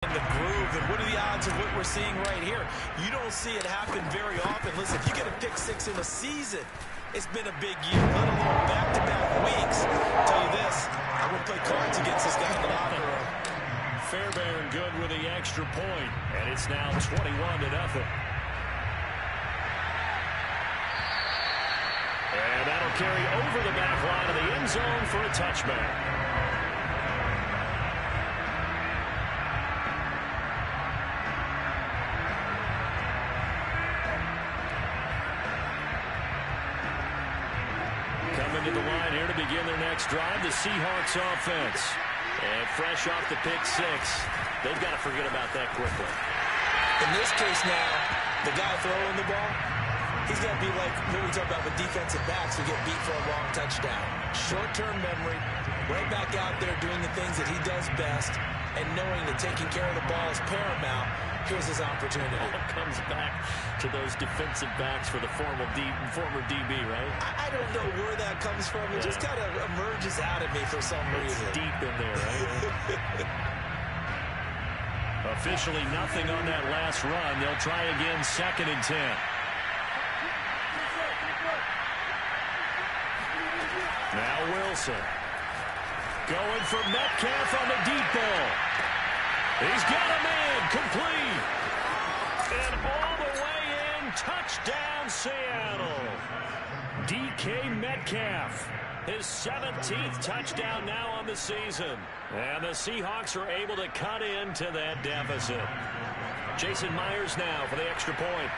in the groove, and what are the odds of what we're seeing right here? You don't see it happen very often. Listen, if you get a pick six in a season, it's been a big year, let alone back-to-back weeks. I'll tell you this, I wouldn't play cards against this guy in the locker room. Fairbairn good with the extra point, and it's now 21-0. And that'll carry over the back line of the end zone for a touchback. Coming to the line here to begin their next drive, the Seahawks offense. And fresh off the pick six, they've got to forget about that quickly. In this case now, the guy throwing the ball, he's got to be like what we talk about with defensive backs who get beat for a long touchdown. Short-term memory, right back out there doing the things that he does best, and knowing that taking care of the ball is paramount. Here's his opportunity. It comes back to those defensive backs for the former DB, right? I don't know where that comes from. It just kind of emerges out of me for some reason. It's deep in there, right? Officially nothing on that last run. They'll try again, 2nd and 10. Now Wilson. Going for Metcalf on the deep ball. He's got a man, complete. And all the way in, touchdown Seattle. DK Metcalf, his 17th touchdown now on the season. And the Seahawks are able to cut into that deficit. Jason Myers now for the extra point.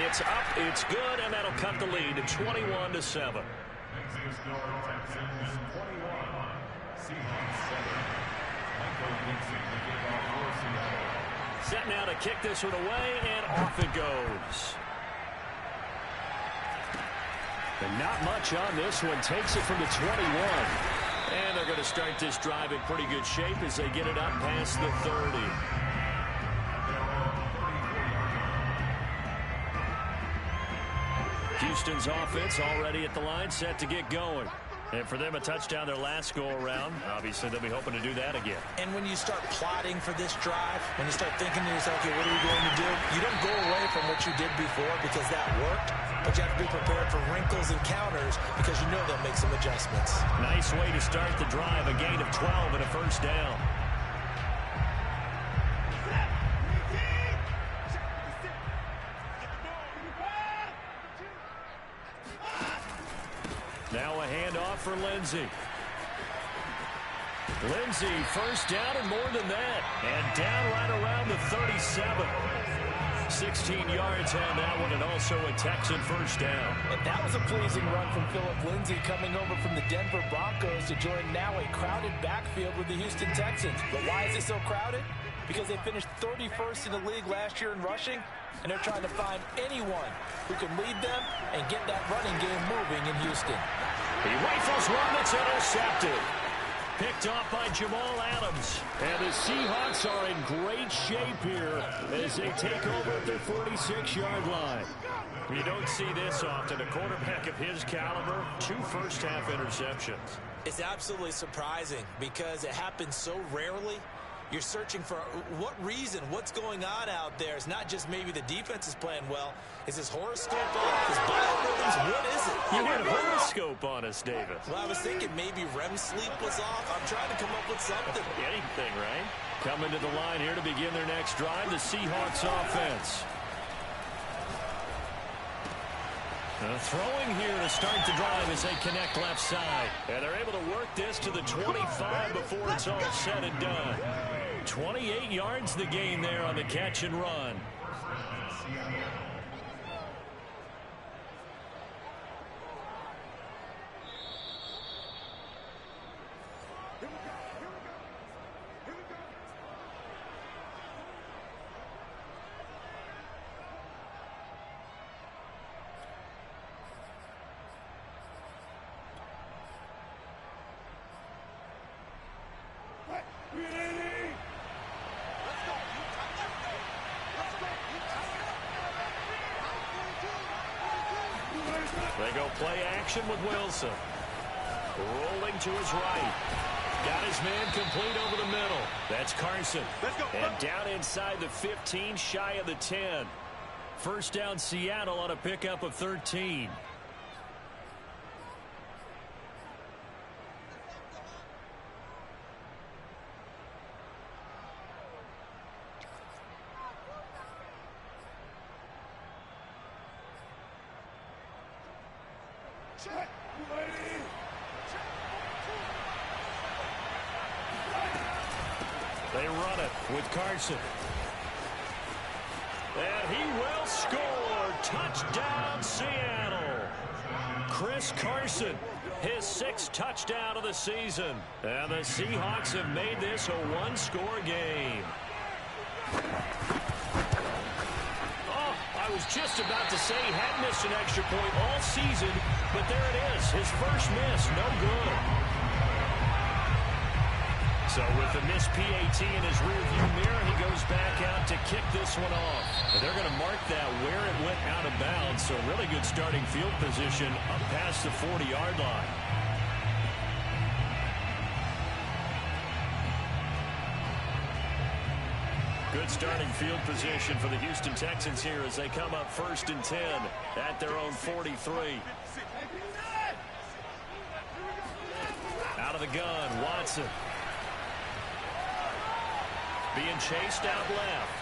It's up, it's good, and that'll cut the lead to 21-7. Set now to kick this one away, and off it goes. And not much on this one. Takes it from the 21. And they're going to start this drive in pretty good shape as they get it up past the 30. Houston's offense already at the line, set to get going. And for them, a touchdown their last go-around. Obviously, they'll be hoping to do that again. And when you start plotting for this drive, when you start thinking to yourself, okay, what are we going to do? You don't go away from what you did before because that worked, but you have to be prepared for wrinkles and counters because you know they'll make some adjustments. Nice way to start the drive, a gain of 12 and a first down. Now a handoff for Lindsey. Lindsey, first down and more than that. And down right around the 37. 16 yards on that one, and also a Texan first down. And that was a pleasing run from Phillip Lindsay coming over from the Denver Broncos to join now a crowded backfield with the Houston Texans. But why is it so crowded? Because they finished 31st in the league last year in rushing, and they're trying to find anyone who can lead them and get that running game moving in Houston. He rifles one that's intercepted. Picked off by Jamal Adams. And the Seahawks are in great shape here as they take over at their 46-yard line. You don't see this often. A quarterback of his caliber, 2 first-half interceptions. It's absolutely surprising because it happens so rarely. You're searching for what reason, what's going on out there. It's not just maybe the defense is playing well. Is his horoscope off? His biorhythms? What is it? You had a horoscope on us, David. Well, I was thinking maybe REM sleep was off. I'm trying to come up with something. Anything, right? Coming to the line here to begin their next drive, the Seahawks offense. Throwing here to start the drive as they connect left side. And they're able to work this to the 25 before it's all said and done. 28 yards the gain there on the catch and run. They go play action with Wilson. Rolling to his right. Got his man complete over the middle. That's Carson. And down inside the 15, shy of the 10. First down, Seattle on a pickup of 13. They run it with Carson. And he will score. Touchdown, Seattle. Chris Carson, his 6th touchdown of the season. And the Seahawks have made this a one-score game. Oh, I was just about to say he had missed an extra point all season, but there it is. His first miss, no good. So with the missed PAT in his rearview mirror, he goes back out to kick this one off. And they're going to mark that where it went out of bounds. So really good starting field position up past the 40-yard line. Good starting field position for the Houston Texans here as they come up 1st and 10 at their own 43. Out of the gun, Watson. Being chased out left.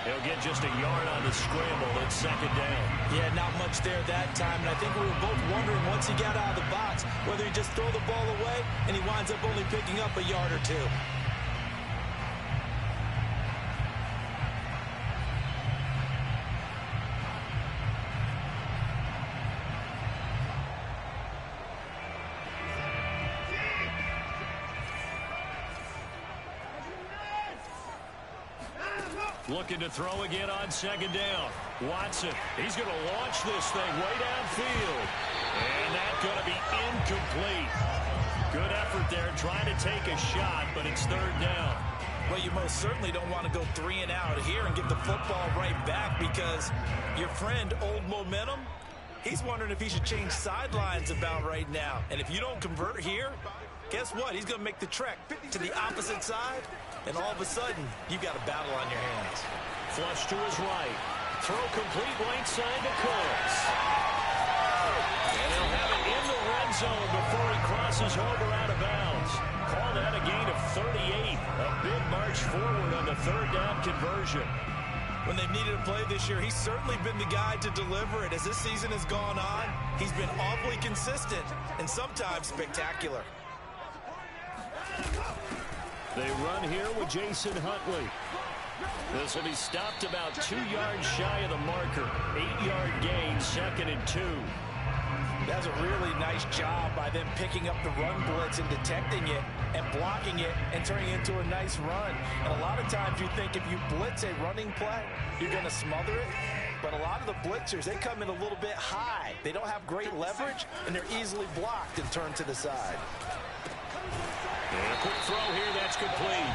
He'll get just a yard on the scramble. It's 2nd down. Yeah, not much there that time. And I think we were both wondering once he got out of the box whether he just throw the ball away and he winds up only picking up a yard or 2. Looking to throw again on 2nd down. Watson, he's going to launch this thing way downfield. And that's going to be incomplete. Good effort there trying to take a shot, but it's 3rd down. Well, you most certainly don't want to go 3 and out here and get the football right back because your friend, Old Momentum, he's wondering if he should change sidelines about right now. And if you don't convert here, guess what? He's going to make the trek to the opposite side. And all of a sudden, you've got a battle on your hands. Flush to his right. Throw complete right side to Cooks. And he'll have it in the red zone before he crosses over out of bounds. Call that a gain of 38. A big march forward on the 3rd down conversion. When they've needed a play this year, he's certainly been the guy to deliver it. As this season has gone on, he's been awfully consistent and sometimes spectacular. They run here with Jason Huntley. This will be stopped about 2 yards shy of the marker. 8-yard gain, 2nd and 2. That's a really nice job by them picking up the run blitz and detecting it and blocking it and turning it into a nice run. And a lot of times you think if you blitz a running play, you're going to smother it. But a lot of the blitzers, they come in a little bit high. They don't have great leverage, and they're easily blocked and turned to the side. And a quick throw here, that's complete.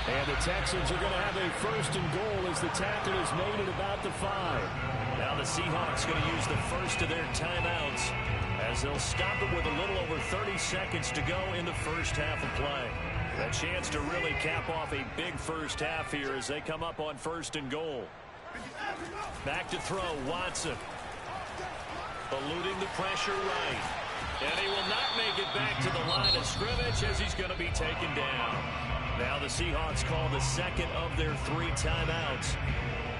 And the Texans are going to have a 1st and goal as the tackle is made at about the 5. Now the Seahawks going to use the first of their timeouts as they'll stop it with a little over 30 seconds to go in the first half of play. A chance to really cap off a big first half here as they come up on 1st and goal. Back to throw, Watson. Eluding the pressure right. And he will not make it back to the line of scrimmage as he's going to be taken down. Now the Seahawks call the 2nd of their 3 timeouts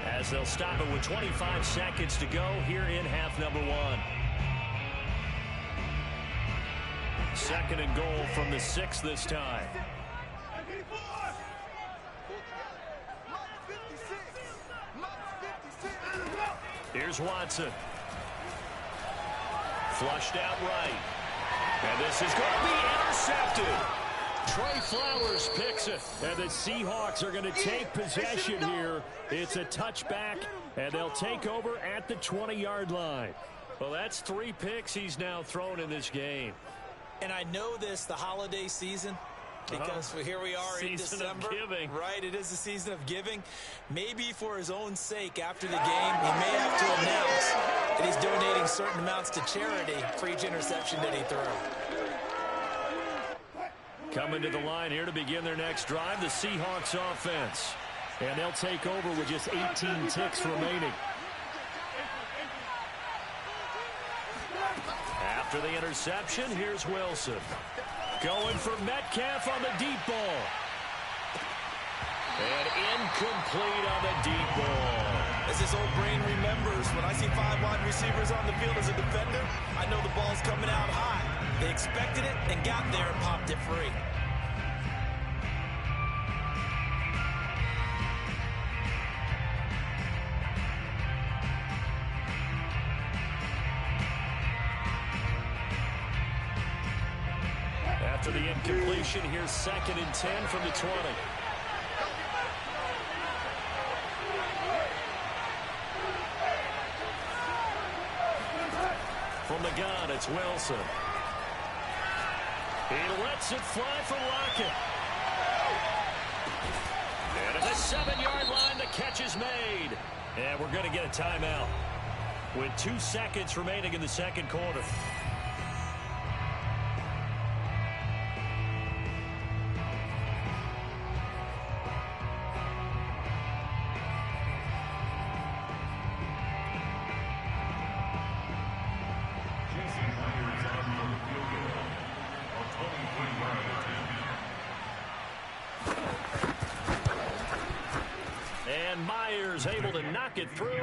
as they'll stop it with 25 seconds to go here in half number 1. 2nd and goal from the 6 this time. Here's Watson. Flushed out right. And this is going to be intercepted. Trey Flowers picks it. And the Seahawks are going to take possession here. It's a touchback, and they'll take over at the 20-yard line. Well, that's 3 picks he's now thrown in this game. And I know this, the holiday season, because here we are in December. Season of giving. Right, it is the season of giving. Maybe for his own sake after the game, he may have to announce that he's donating certain amounts to charity for each interception that he threw. Coming to the line here to begin their next drive, the Seahawks offense. And they'll take over with just 18 ticks remaining. After the interception, here's Wilson. Going for Metcalf on the deep ball. And incomplete on the deep ball. As his old brain remembers, when I see 5 wide receivers on the field as a defender, I know the ball's coming out high. They expected it and got there and popped it free. After the incompletion, here's 2nd and 10 from the 20. From the gun, it's Wilson. He lets it fly for Lockett. And at the 7-yard line, the catch is made. And we're going to get a timeout with 2 seconds remaining in the second quarter. And Myers able to knock it through,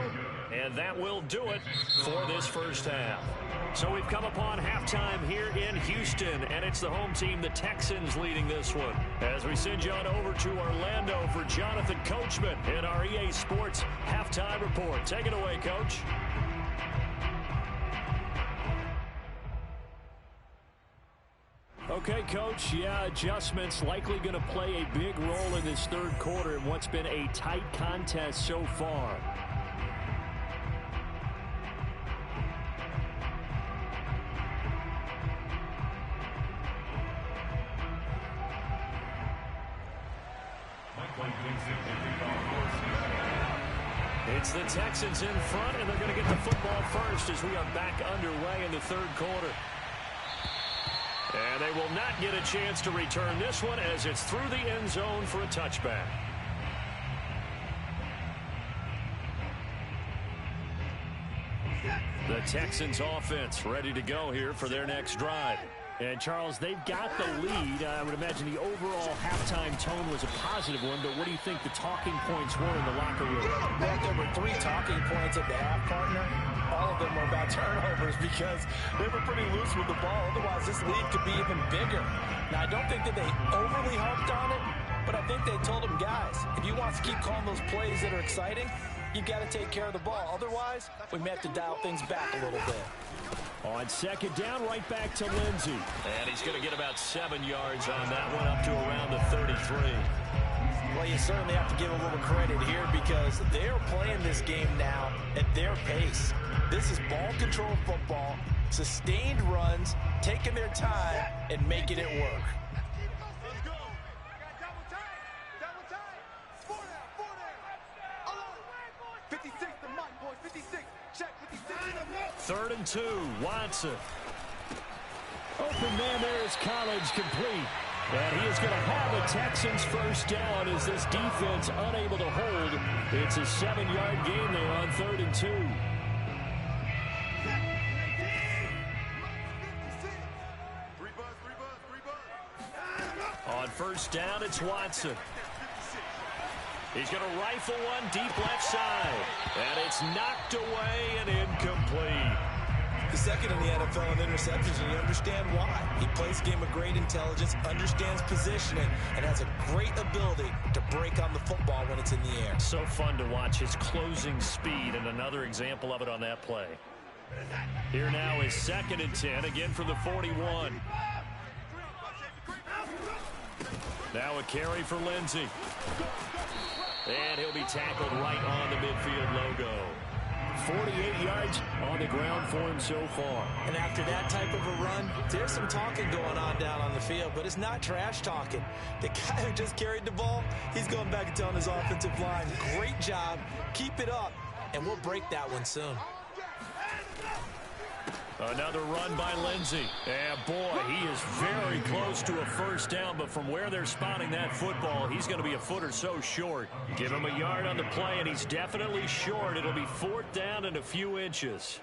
and that will do it for this first half. So we've come upon halftime here in Houston, and it's the home team, the Texans, leading this one. As we send you on over to Orlando for Jonathan Coachman in our EA Sports halftime report. Take it away, Coach. Okay, Coach, adjustments likely going to play a big role in this third quarter in what's been a tight contest so far. It's the Texans in front, and they're going to get the football first as we are back underway in the third quarter. And they will not get a chance to return this one as it's through the end zone for a touchback. The Texans offense ready to go here for their next drive. And, Charles, they've got the lead. I would imagine the overall halftime tone was a positive one, but what do you think the talking points were in the locker room? Well, there were 3 talking points at the half, partner. All of them were about turnovers because they were pretty loose with the ball. Otherwise, this lead could be even bigger. Now, I don't think that they overly harped on it, but I think they told them, guys, if you want to keep calling those plays that are exciting, you've got to take care of the ball. Otherwise, we may have to dial things back a little bit. On second down, right back to Lindsey. And he's going to get about 7 yards on that one, up to around the 33. Well, you certainly have to give a little credit here because they're playing this game now at their pace. This is ball control football, sustained runs, taking their time, and making it work. Third and 2, Watson. Open man there is Collins, complete. And he is going to have a Texans first down as this defense unable to hold. It's a 7-yard gain there on 3rd and 2. On first down, it's Watson. He's going to rifle one deep left side. And it's knocked away and incomplete. The second in the NFL in interceptions, and you understand why. He plays a game of great intelligence, understands positioning, and has a great ability to break on the football when it's in the air. So fun to watch his closing speed, and another example of it on that play. Here now is 2nd and 10, again from the 41. Now a carry for Lindsey. And he'll be tackled right on the midfield logo. 48 yards on the ground for him so far. And after that type of a run, there's some talking going on down on the field, but it's not trash talking. The guy who just carried the ball, he's going back and telling his offensive line, great job, keep it up, and we'll break that one soon. Another run by Lindsey. And boy, he is very close to a first down, but from where they're spotting that football, he's going to be a foot or so short. Give him a yard on the play, and he's definitely short. It'll be 4th down and a few inches.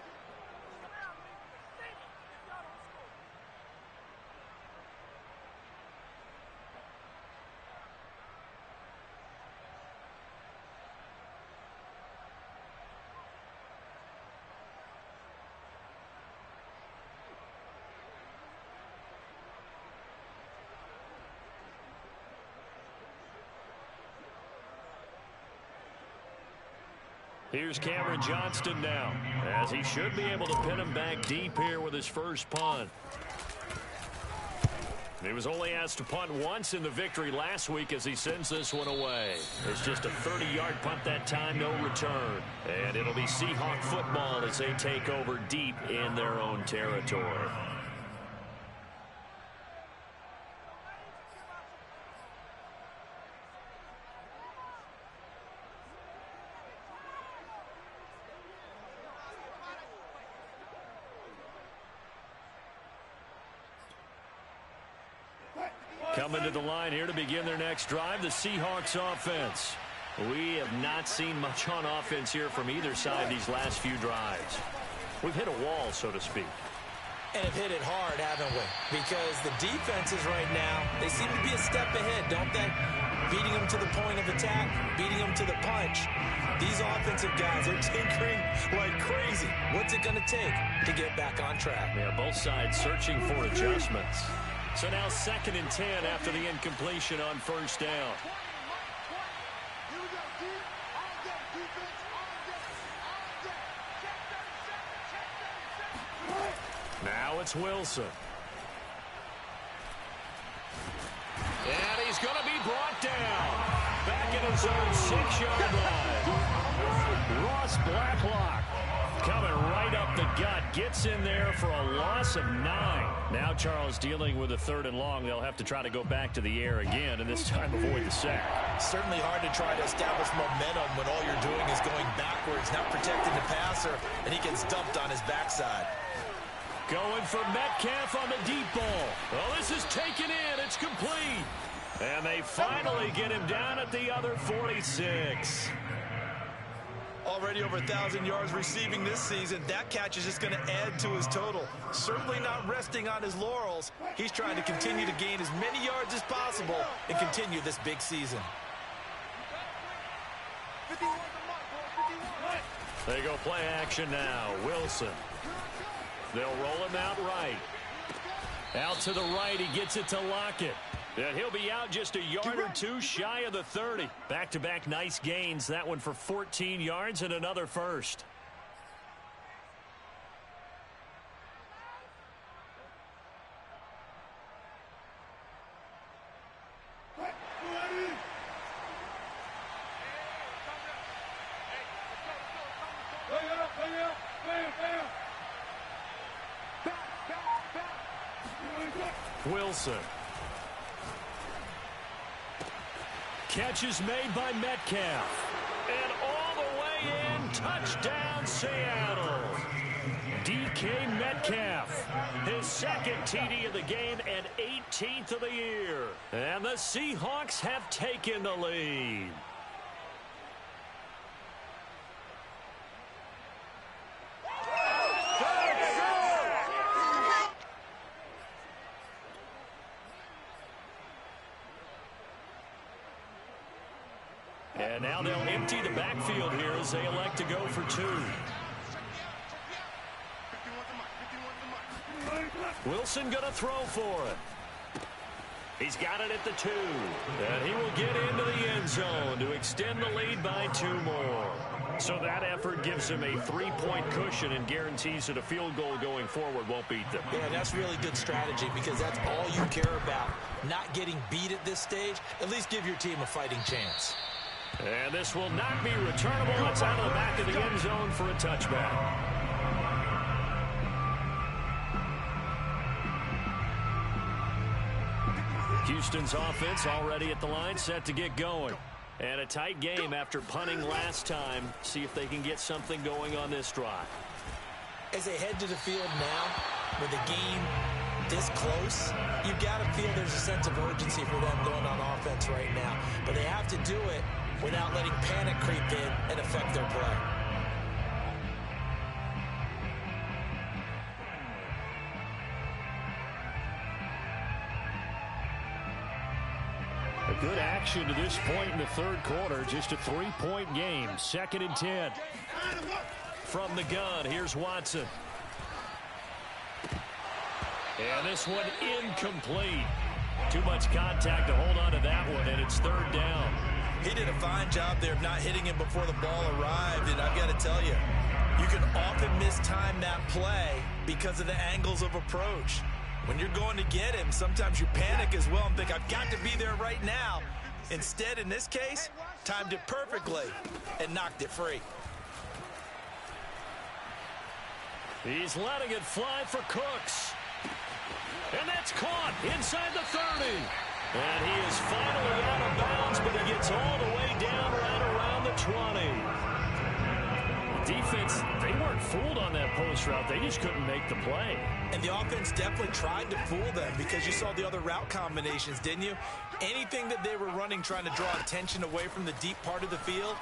Here's Cameron Johnston now, as he should be able to pin him back deep here with his first punt. He was only asked to punt once in the victory last week as he sends this one away. It's just a 30-yard punt that time, no return. And it'll be Seahawk football as they take over deep in their own territory. Coming to the line here to begin their next drive, the Seahawks offense. We have not seen much on offense here from either side these last few drives. We've hit a wall, so to speak. And have hit it hard, haven't we? Because the defenses right now, they seem to be a step ahead, don't they? Beating them to the point of attack, beating them to the punch. These offensive guys are tinkering like crazy. What's it going to take to get back on track? Yeah, both sides searching for adjustments. So now 2nd and 10 after the incompletion on first down. Now it's Wilson. And he's going to be brought down. Back in his own 6-yard line. Ross Blacklock coming right up the gut. Gets in there for a loss of 9. Now Charles dealing with a 3rd and long. They'll have to try to go back to the air again, and this time avoid the sack. Certainly hard to try to establish momentum when all you're doing is going backwards, not protecting the passer, and he gets dumped on his backside. Going for Metcalf on the deep ball. Well, this is taken in. It's complete. And they finally get him down at the other 46. Already over 1,000 yards receiving this season. That catch is just going to add to his total. Certainly not resting on his laurels. He's trying to continue to gain as many yards as possible and continue this big season. They go play action now. Wilson. They'll roll him out right. Out to the right. He gets it to Lockett. And he'll be out just a yard or two shy of the 30. Back-to-back nice gains. That one for 14 yards and another first. Wilson. Catch is made by Metcalf. And all the way in, touchdown Seattle. DK Metcalf, his 2nd TD of the game and 18th of the year. And the Seahawks have taken the lead. And now they'll empty the backfield here as they elect to go for 2. Wilson going to throw for it. He's got it at the 2. And he will get into the end zone to extend the lead by 2 more. So that effort gives him a 3-point cushion and guarantees that a field goal going forward won't beat them. Yeah, that's really good strategy because that's all you care about. Not getting beat at this stage. At least give your team a fighting chance. And this will not be returnable. It's out of the back of the end zone for a touchback. Houston's offense already at the line, set to get going. And a tight game after punting last time. See if they can get something going on this drive. As they head to the field now, with the game this close, you've got to feel there's a sense of urgency for them going on offense right now. But they have to do it without letting panic creep in and affect their play. A good action to this point in the third quarter. Just a 3-point game. 2nd and 10. From the gun, here's Watson. And this one incomplete. Too much contact to hold on to that one, and it's 3rd down. He did a fine job there of not hitting him before the ball arrived, and I've got to tell you, you can often mistime that play because of the angles of approach. When you're going to get him, sometimes you panic as well and think, I've got to be there right now. Instead, in this case, timed it perfectly and knocked it free. He's letting it fly for Cooks. And that's caught inside the 30. And he is finally out of bounds, but he gets all the way down right around the 20. The defense, they weren't fooled on that post route. They just couldn't make the play. And the offense definitely tried to fool them because you saw the other route combinations, didn't you? Anything that they were running trying to draw attention away from the deep part of the field,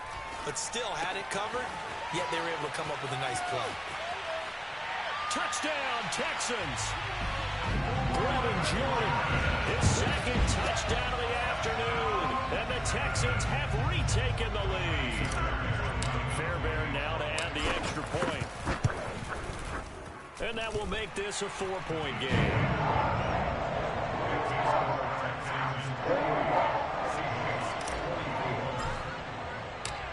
but still had it covered, yet they were able to come up with a nice play. Touchdown, Texans. Brevin Jordan, his 2nd touchdown of the afternoon. And the Texans have retaken the lead. Fairbairn now to add the extra point. And that will make this a 4-point game.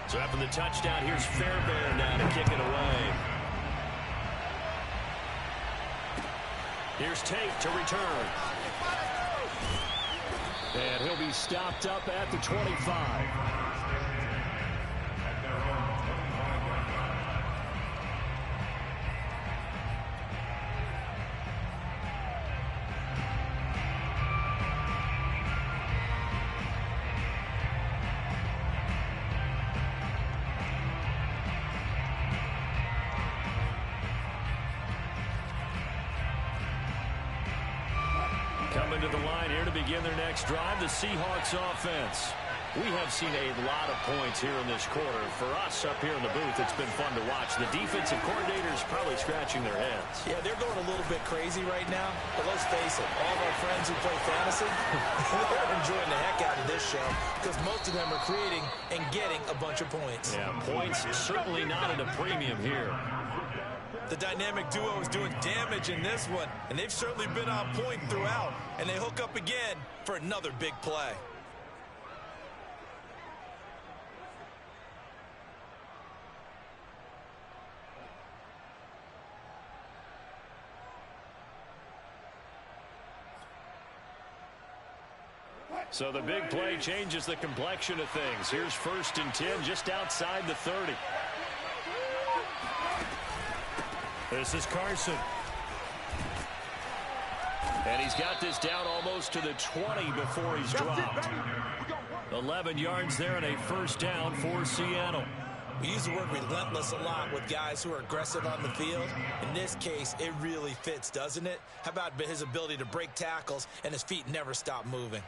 So after the touchdown, here's Fairbairn now to kick it away. Here's Tate to return. And he'll be stopped up at the 25. Coming to the line here to begin their next drive, the Seahawks offense. We have seen a lot of points here in this quarter. For us up here in the booth, it's been fun to watch. The defensive coordinators probably scratching their heads. Yeah, they're going a little bit crazy right now. But let's face it, all of our friends who play fantasy, they're enjoying the heck out of this show because most of them are creating and getting a bunch of points. Yeah, points certainly not at a premium here. The dynamic duo is doing damage in this one, and they've certainly been on point throughout, and they hook up again for another big play. So the big play changes the complexion of things. Here's 1st and 10 just outside the 30. This is Carson. And he's got this down almost to the 20 before he's dropped. 11 yards there and a 1st down for Seattle. We use the word relentless a lot with guys who are aggressive on the field. In this case, it really fits, doesn't it? How about his ability to break tackles and his feet never stop moving?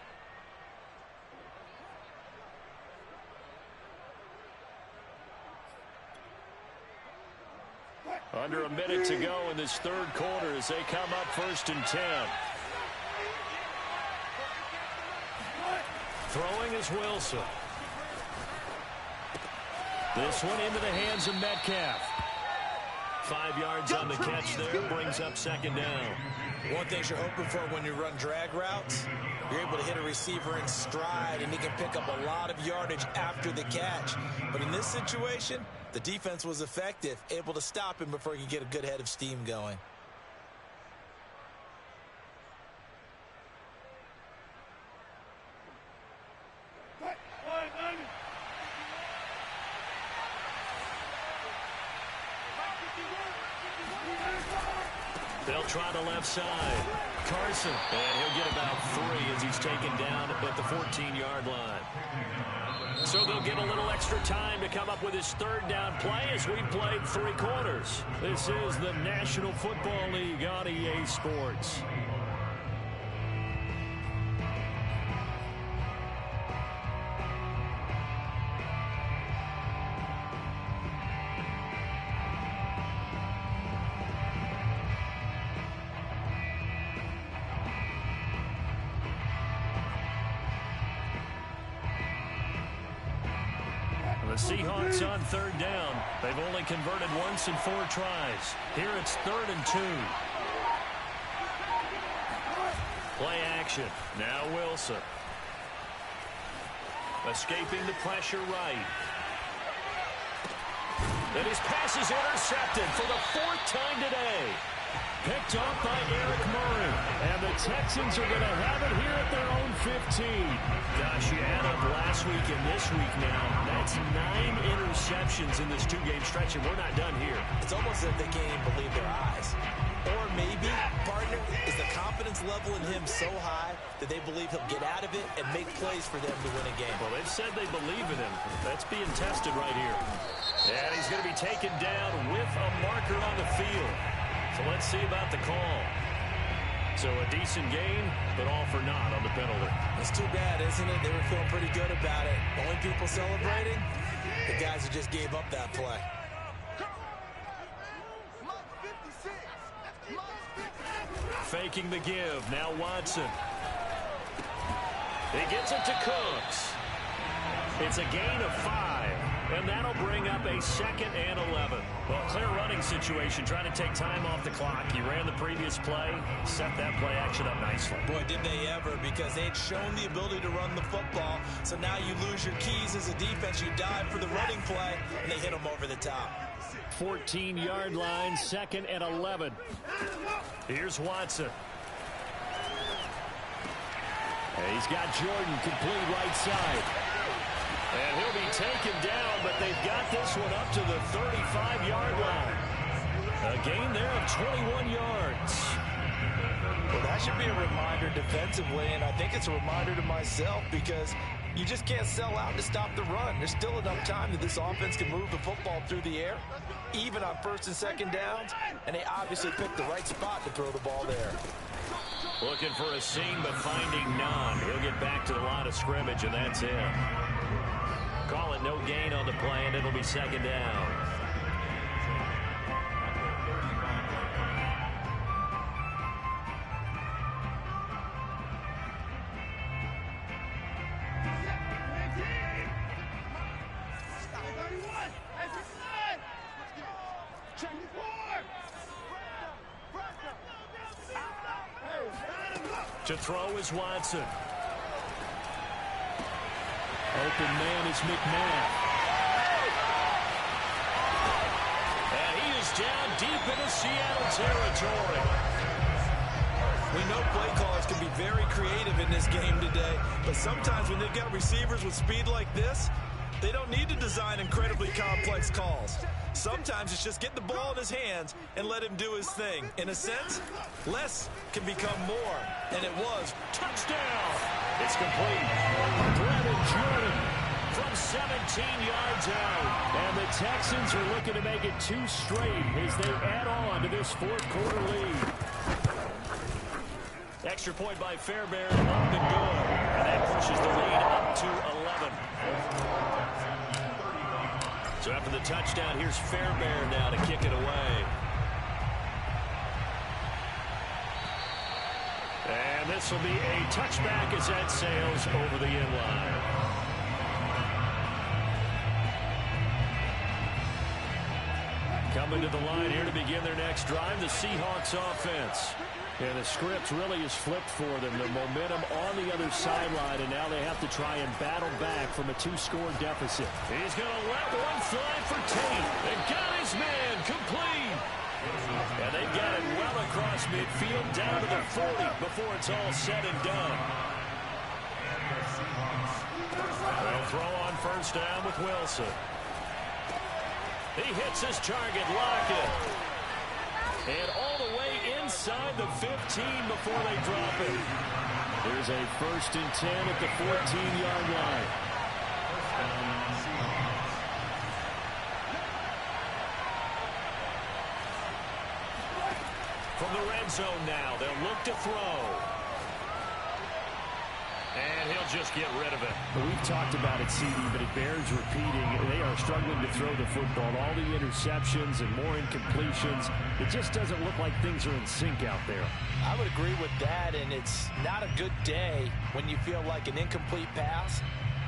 Under a minute to go in this 3rd quarter as they come up 1st and 10. Throwing is Wilson. This one into the hands of Metcalf. 5 yards on the catch there, brings up 2nd down. One thing you're hoping for when you run drag routes, you're able to hit a receiver in stride, and he can pick up a lot of yardage after the catch. But in this situation, the defense was effective, able to stop him before he could get a good head of steam going. They'll try the left side. Carson, and he'll get about 3 as he's taken down at the 14-yard line. So they'll get a little extra time to come up with his third down play as we've played 3 quarters. This is the National Football League on EA Sports. The Seahawks on third down. They've only converted once in 4 tries. Here it's 3rd and 2. Play action. Now Wilson. Escaping the pressure right. And his pass is intercepted for the 4th time today. Picked off by Eric Murray. And the Texans are going to have it here at their own 15. Gosh, you add up last week and this week now. That's 9 interceptions in this 2-game stretch, and we're not done here. It's almost as if they can't even believe their eyes. Or maybe, partner, is the confidence level in him so high that they believe he'll get out of it and make plays for them to win a game. Well, they've said they believe in him. That's being tested right here. And he's going to be taken down with a marker on the field. So let's see about the call. So a decent gain, but all for naught on the penalty. It's too bad, isn't it? They were feeling pretty good about it. Only people celebrating, the guys who just gave up that play. Faking the give. Now Watson. He gets it to Cooks. It's a gain of 5. And that'll bring up a 2nd and 11. Well, clear running situation, trying to take time off the clock. He ran the previous play, set that play action up nicely. Boy, did they ever, because they'd shown the ability to run the football. So now you lose your keys as a defense. You dive for the running play, and they hit them over the top. 14-yard line, 2nd and 11. Here's Watson. And he's got Jordan complete right side. And he'll be taken down, but they've got this one up to the 35-yard line. A gain there of 21 yards. Well, that should be a reminder defensively, and I think it's a reminder to myself because you just can't sell out to stop the run. There's still enough time that this offense can move the football through the air, even on 1st and 2nd downs, and they obviously picked the right spot to throw the ball there. Looking for a seam, but finding none. He'll get back to the line of scrimmage, and that's it. Call it no gain on the play, and it'll be 2nd down. To throw is Watson. Open man is McMahon. And he is down deep into Seattle territory. We know play callers can be very creative in this game today, but sometimes when they've got receivers with speed like this, they don't need to design incredibly complex calls. Sometimes it's just get the ball in his hands and let him do his thing. In a sense, less can become more, and it was. Touchdown! It's complete. Brandon Jordan from 17 yards out. And the Texans are looking to make it 2 straight as they add on to this 4th quarter lead. Extra point by Fairbairn, up and good. And that pushes the lead up to 11. So after the touchdown, here's Fairbairn now to kick it away. And this will be a touchback as that sails over the end line. Coming to the line here to begin their next drive, the Seahawks offense. And the script really is flipped for them. The momentum on the other sideline, and now they have to try and battle back from a 2-score deficit. He's going to let one fly for Tate. They got his man complete. And they've got it well across midfield down to the 40 before it's all said and done. They'll throw on 1st down with Wilson. He hits his target, Lockett. And all the way inside the 15 before they drop it. There's a 1st and 10 at the 14-yard line. From the red zone now, they'll look to throw. And he'll just get rid of it. We've talked about it, CD, but it bears repeating. They are struggling to throw the football. All the interceptions and more incompletions. It just doesn't look like things are in sync out there. I would agree with that, and it's not a good day when you feel like an incomplete pass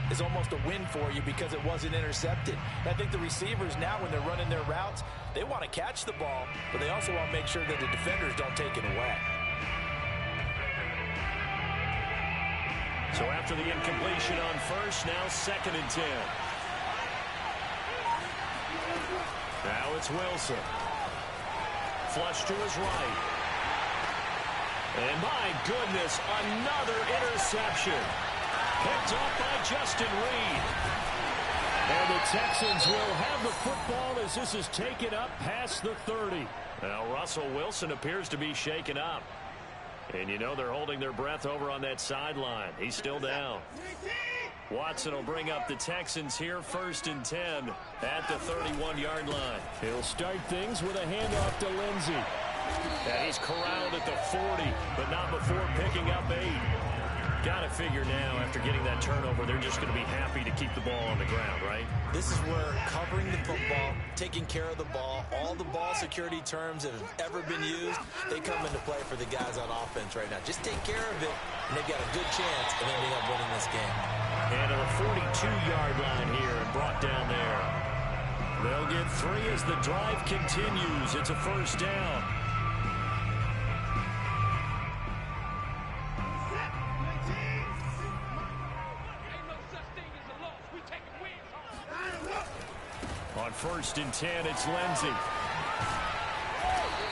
is almost a win for you because it wasn't intercepted. And I think the receivers now, when they're running their routes, they want to catch the ball, but they also want to make sure that the defenders don't take it away. So after the incompletion on 1st, now 2nd and 10. Now it's Wilson. Flush to his right. And my goodness, another interception. Picked up by Justin Reed. And the Texans will have the football as this is taken up past the 30. Now Russell Wilson appears to be shaken up. And you know they're holding their breath over on that sideline. He's still down. Watson will bring up the Texans here, 1st and 10 at the 31-yard line. He'll start things with a handoff to Lindsey. And he's corralled at the 40, but not before picking up 8. Got to figure now, after getting that turnover, they're just going to be happy to keep the ball on the ground, right? This is where covering the football, taking care of the ball, all the ball security terms that have ever been used, they come into play for the guys on offense right now. Just take care of it, and they've got a good chance of ending up winning this game. And to the 42-yard line here and brought down there. They'll get 3 as the drive continues. It's a 1st down. On 1st and 10, it's Lindsey.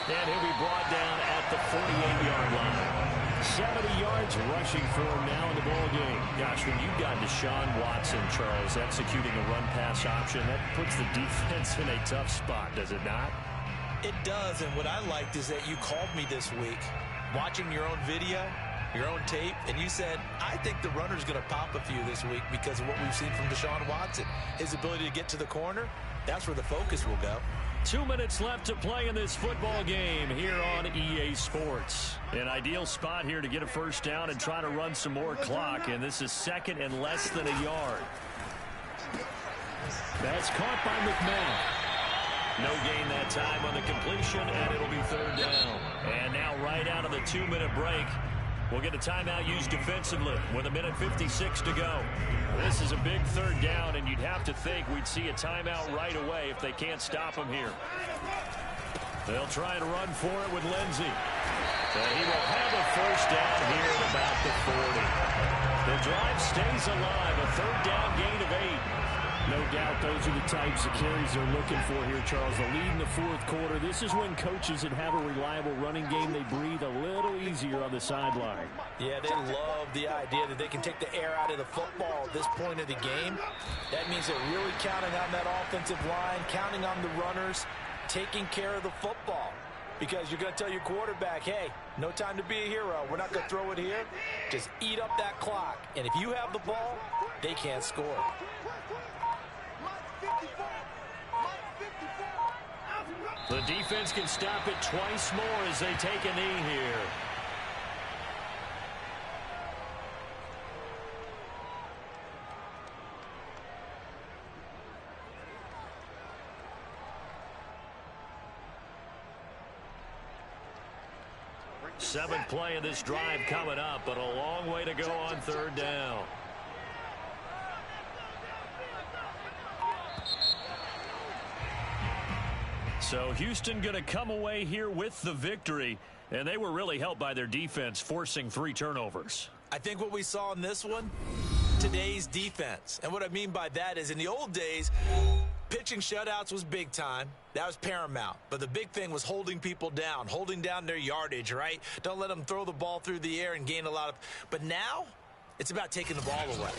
And he'll be brought down at the 48-yard line. 70 yards rushing for him now in the ball game. Gosh, when you've got Deshaun Watson, Charles, executing a run-pass option, that puts the defense in a tough spot, does it not? It does, and what I liked is that you called me this week, watching your own video, your own tape, and you said, I think the runner's going to pop a few this week because of what we've seen from Deshaun Watson. His ability to get to the corner, that's where the focus will go. 2 minutes left to play in this football game here on EA Sports. An ideal spot here to get a 1st down and try to run some more clock, and this is 2nd and less than a yard. That's caught by McMahon. No gain that time on the completion, and it'll be 3rd down. And now right out of the 2-minute break, we'll get a timeout used defensively with 1:56 to go. This is a big 3rd down, and you'd have to think we'd see a timeout right away if they can't stop him here. They'll try and run for it with Lindsey. And he will have a 1st down here at about the 40. The drive stays alive, a 3rd down gain of 8. No doubt those are the types of carries they're looking for here, Charles. The lead in the 4th quarter. This is when coaches that have a reliable running game, they breathe a little easier on the sideline. Yeah, they love the idea that they can take the air out of the football at this point of the game. That means they're really counting on that offensive line, counting on the runners, taking care of the football. Because you're going to tell your quarterback, hey, no time to be a hero. We're not going to throw it here. Just eat up that clock. And if you have the ball, they can't score. The defense can stop it twice more as they take a knee here. Seventh play of this drive coming up, but a long way to go on 3rd down. So Houston going to come away here with the victory, and they were really helped by their defense forcing 3 turnovers. I think what we saw in this one, today's defense. And what I mean by that is in the old days, pitching shutouts was big time. That was paramount. But the big thing was holding people down, holding down their yardage, right? Don't let them throw the ball through the air and gain a lot of. But now, it's about taking the ball away.